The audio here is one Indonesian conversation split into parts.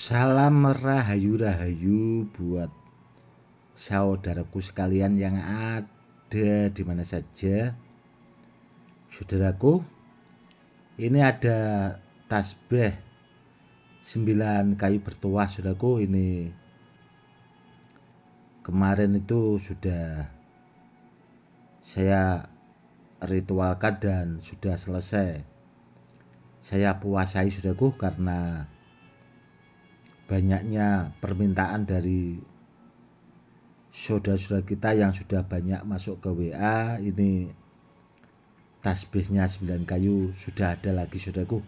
Salam rahayu-rahayu buat saudaraku sekalian yang ada di mana saja. Saudaraku, ini ada tasbih 9 kayu bertuah, saudaraku. Ini kemarin itu sudah saya ritualkan dan sudah selesai. Saya puasai, saudaraku, karena banyaknya permintaan dari saudara-saudara kita yang sudah banyak masuk ke WA. Ini tasbihnya 9 kayu sudah ada lagi, saudaraku.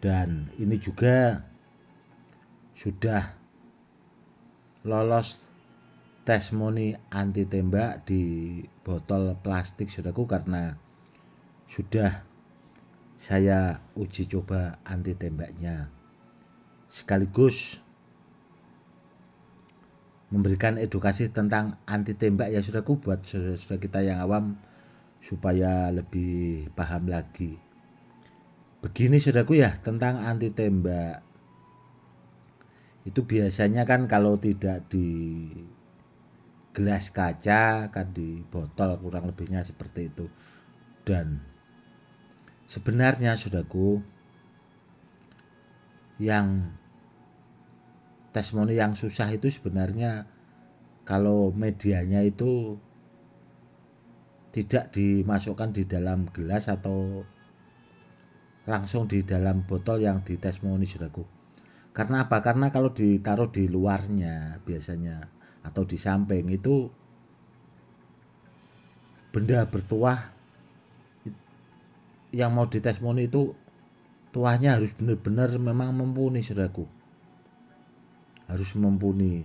Dan ini juga sudah lolos testimoni anti tembak di botol plastik, saudaraku, karena sudah saya uji coba anti tembaknya, sekaligus memberikan edukasi tentang anti tembak ya, saudaraku, buat saudara-saudara kita yang awam supaya lebih paham lagi. Begini, saudaraku, ya, tentang anti tembak. Itu biasanya kan kalau tidak di gelas kaca, kan di botol, kurang lebihnya seperti itu. Dan sebenarnya, saudaraku, yang testimoni yang susah itu sebenarnya kalau medianya itu tidak dimasukkan di dalam gelas atau langsung di dalam botol yang di testimoni, saudaraku. Karena apa? Karena kalau ditaruh di luarnya biasanya atau di samping itu benda bertuah yang mau ditestimoni itu tuahnya harus benar-benar memang mumpuni, saudaraku. Harus mumpuni.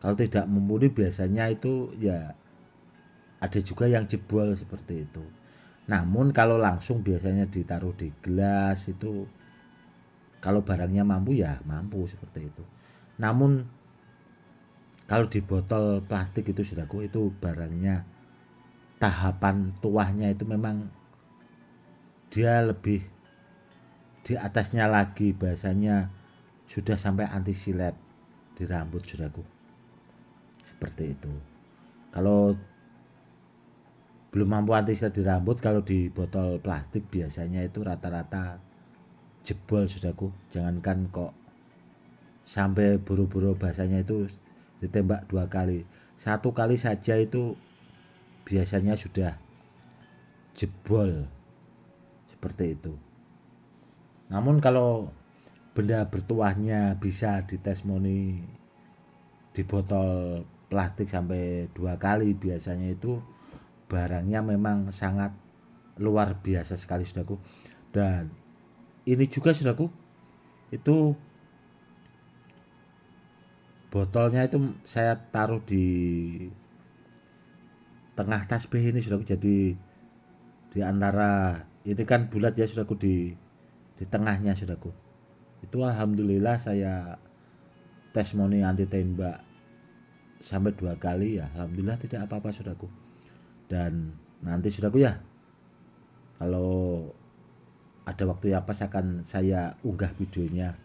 Kalau tidak mumpuni biasanya itu ya ada juga yang jebol seperti itu. Namun kalau langsung biasanya ditaruh di gelas itu, kalau barangnya mampu ya mampu seperti itu. Namun kalau di botol plastik itu, saudaraku, itu barangnya tahapan tuahnya itu memang dia lebih di atasnya lagi, bahasanya sudah sampai anti silet di rambut, saudaraku. Seperti itu. Kalau belum mampu anti silet di rambut, kalau di botol plastik biasanya itu rata-rata jebol, saudaraku. Jangankan kok sampai buru-buru, bahasanya itu ditembak 2 kali. 1 kali saja itu biasanya sudah jebol seperti itu. Namun kalau benda bertuahnya bisa ditestimoni di botol plastik sampai 2 kali, biasanya itu barangnya memang sangat luar biasa sekali, saudaraku. Dan ini juga, saudaraku, itu botolnya itu saya taruh di tengah tasbih ini, saudaraku. Jadi di antara ini kan bulat ya, saudaraku, di tengahnya, saudaraku. Itu alhamdulillah saya testimoni anti tembak sampai 2 kali ya, alhamdulillah tidak apa-apa, saudaraku. Dan nanti, saudaraku, ya, kalau ada waktu yang pas akan saya unggah videonya,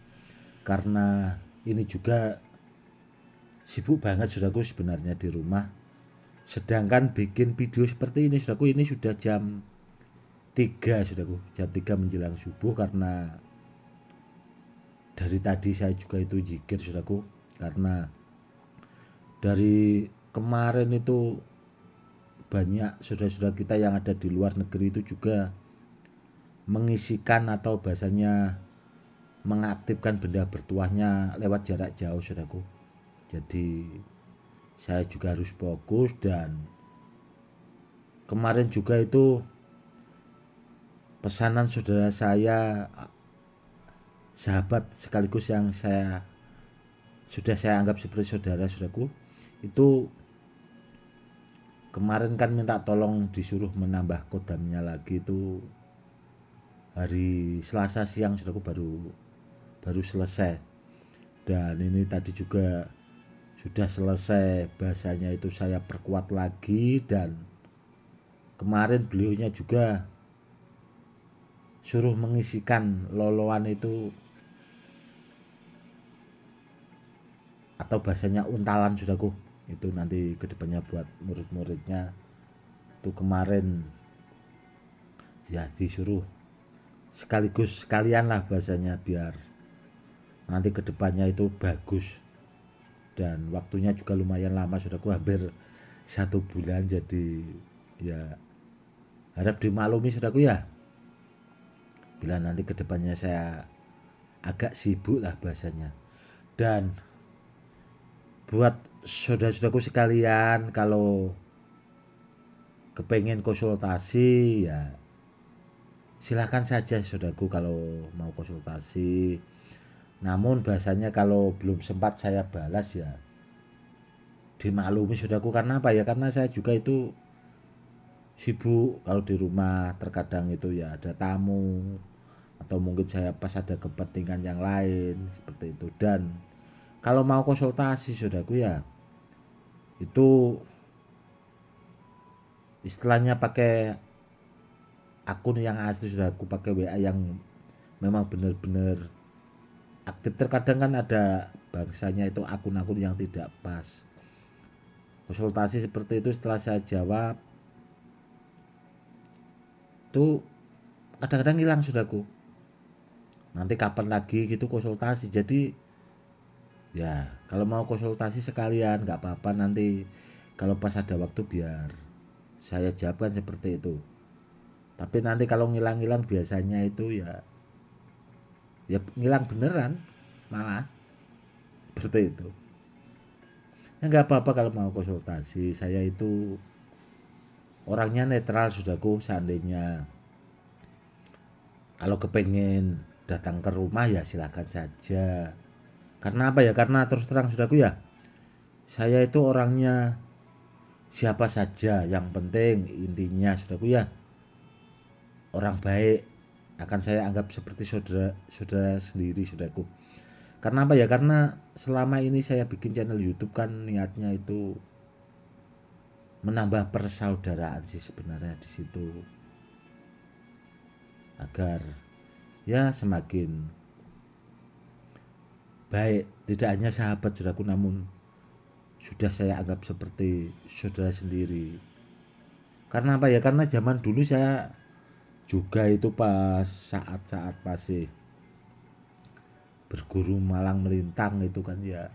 karena ini juga sibuk banget, saudaraku, sebenarnya di rumah. Sedangkan bikin video seperti ini, saudaraku, ini sudah jam 3, saudaraku, jam 3 menjelang subuh, karena dari tadi saya juga itu zikir, saudaraku, karena dari kemarin itu banyak saudara-saudara kita yang ada di luar negeri itu juga mengisikan atau bahasanya mengaktifkan benda bertuahnya lewat jarak jauh, saudaraku. Jadi saya juga harus fokus. Dan kemarin juga itu pesanan saudara saya, sahabat sekaligus yang sudah saya anggap seperti saudara, saudaraku, itu kemarin kan minta tolong disuruh menambah kodamnya lagi. Itu hari Selasa siang, saudaraku, baru selesai. Dan ini tadi juga sudah selesai, bahasanya itu saya perkuat lagi. Dan kemarin beliaunya juga suruh mengisikan loloan itu atau bahasanya untalan saudaraku. Itu nanti kedepannya buat murid-muridnya. Itu kemarin ya disuruh sekaligus sekalian lah bahasanya biar nanti kedepannya itu bagus, dan waktunya juga lumayan lama saudaraku, hampir 1 bulan. Jadi ya harap dimaklumi saudaraku ya, bila nanti kedepannya saya agak sibuk lah bahasanya. Dan buat saudara-saudaraku sekalian, kalau kepengen konsultasi ya silakan saja saudaraku kalau mau konsultasi. Namun bahasanya kalau belum sempat saya balas ya dimaklumi saudaraku. Karena apa ya, karena saya juga itu sibuk kalau di rumah, terkadang itu ya ada tamu atau mungkin saya pas ada kepentingan yang lain seperti itu. Dan kalau mau konsultasi saudaraku ya itu istilahnya pakai akun yang asli saudaraku, pakai WA yang memang benar-benar aktif. Terkadang kan ada bangsanya itu akun-akun yang tidak pas. Konsultasi seperti itu setelah saya jawab itu kadang-kadang hilang saudaraku. Nanti kapan lagi gitu konsultasi. Jadi ya kalau mau konsultasi sekalian nggak apa-apa, nanti kalau pas ada waktu biar saya jawabkan seperti itu. Tapi nanti kalau ngilang-ngilang biasanya itu ya ngilang beneran malah seperti itu. Ya nggak apa-apa kalau mau konsultasi, saya itu orangnya netral saudaraku. Seandainya kalau kepengen datang ke rumah ya silakan saja. Karena apa ya, karena terus terang saudaraku ya, saya itu orangnya siapa saja, yang penting intinya saudaraku ya orang baik akan saya anggap seperti saudara sendiri saudaraku. Karena apa ya, karena selama ini saya bikin channel YouTube kan niatnya itu menambah persaudaraan sih sebenarnya di situ, agar ya semakin baik, tidak hanya sahabat saudaraku, namun sudah saya anggap seperti saudara sendiri. Karena apa ya, karena zaman dulu saya juga itu pas saat-saat masih berguru malang melintang itu kan ya,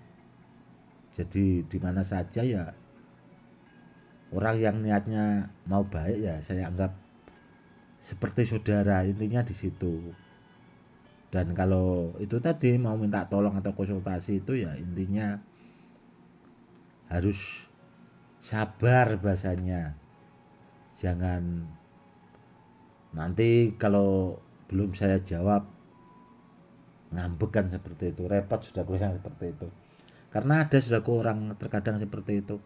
jadi di mana saja ya orang yang niatnya mau baik ya saya anggap seperti saudara, intinya di situ. Dan kalau itu tadi mau minta tolong atau konsultasi itu ya intinya harus sabar bahasanya. Jangan nanti kalau belum saya jawab ngambek kan, seperti itu repot sudah yang seperti itu. Karena ada sudah orang terkadang seperti itu,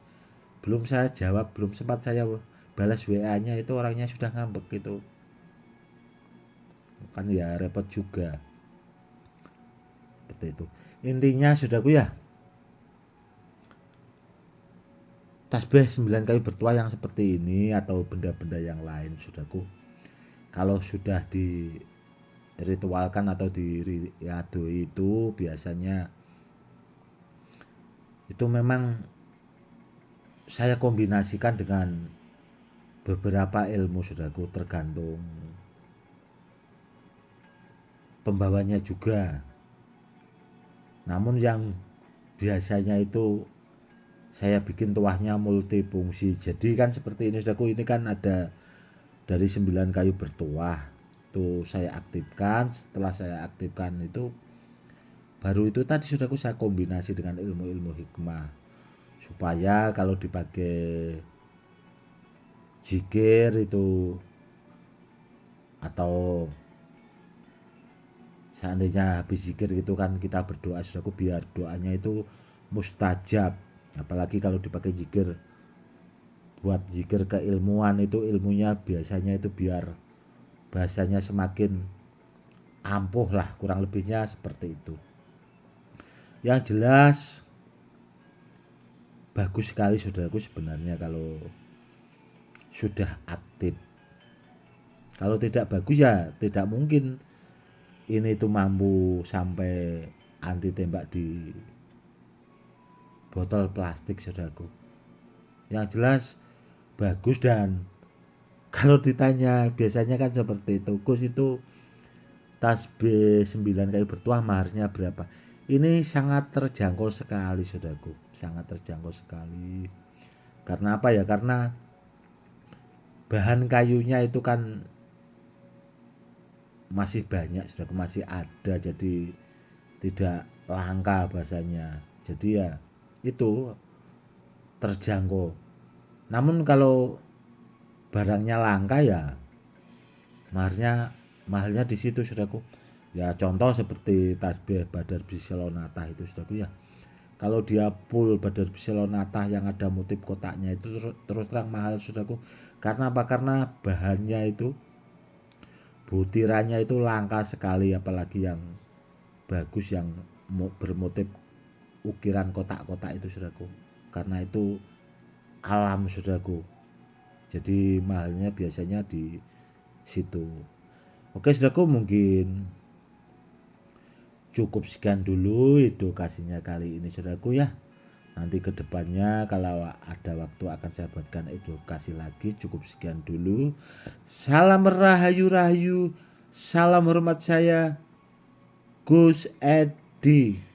belum saya jawab, belum sempat saya balas WA-nya itu orangnya sudah ngambek gitu kan, ya repot juga seperti itu. Intinya saudaraku ya, tasbih 9 kali bertuah yang seperti ini atau benda-benda yang lain saudaraku, kalau sudah diritualkan atau diriadoi itu biasanya itu memang saya kombinasikan dengan beberapa ilmu saudaraku, tergantung pembawanya juga. Namun yang biasanya itu saya bikin tuahnya multifungsi. Jadi kan seperti ini saudaraku, ini kan ada dari 9 kayu bertuah itu saya aktifkan. Setelah saya aktifkan itu baru itu tadi saudaraku saya kombinasi dengan ilmu-ilmu hikmah, supaya kalau dipakai zikir itu atau seandainya habis zikir itu kan kita berdoa saudaraku, biar doanya itu mustajab. Apalagi kalau dipakai zikir buat zikir keilmuan, itu ilmunya biasanya itu biar bahasanya semakin ampuh lah, kurang lebihnya seperti itu. Yang jelas bagus sekali saudaraku sebenarnya kalau sudah aktif. Kalau tidak bagus ya tidak mungkin ini tuh mampu sampai anti tembak botol plastik saudaraku. Yang jelas bagus, dan kalau ditanya biasanya kan seperti itu, Gus itu tas B9 kayu bertuah maharnya berapa? Ini sangat terjangkau sekali saudaraku, sangat terjangkau sekali. Karena apa ya? Karena bahan kayunya itu kan masih banyak saudaraku, masih ada, jadi tidak langka bahasanya. Jadi ya itu terjangkau. Namun kalau barangnya langka ya maharnya mahalnya di situ saudaraku. Ya contoh seperti tasbih Badar Biselonata itu saudaraku ya. Kalau dia full Badar Biselonata yang ada motif kotaknya itu terus terang mahal saudaraku. Karena apa? Karena bahannya itu butirannya itu langka sekali, apalagi yang bagus yang bermotif ukiran kotak-kotak itu saudaraku. Karena itu alam saudaraku. Jadi mahalnya biasanya di situ. Oke saudaraku, mungkin cukup sekian dulu edukasinya kali ini saudaraku ya. Nanti kedepannya kalau ada waktu akan saya buatkan edukasi lagi. Cukup sekian dulu. Salam rahayu rahayu. Salam hormat saya Gus Edi.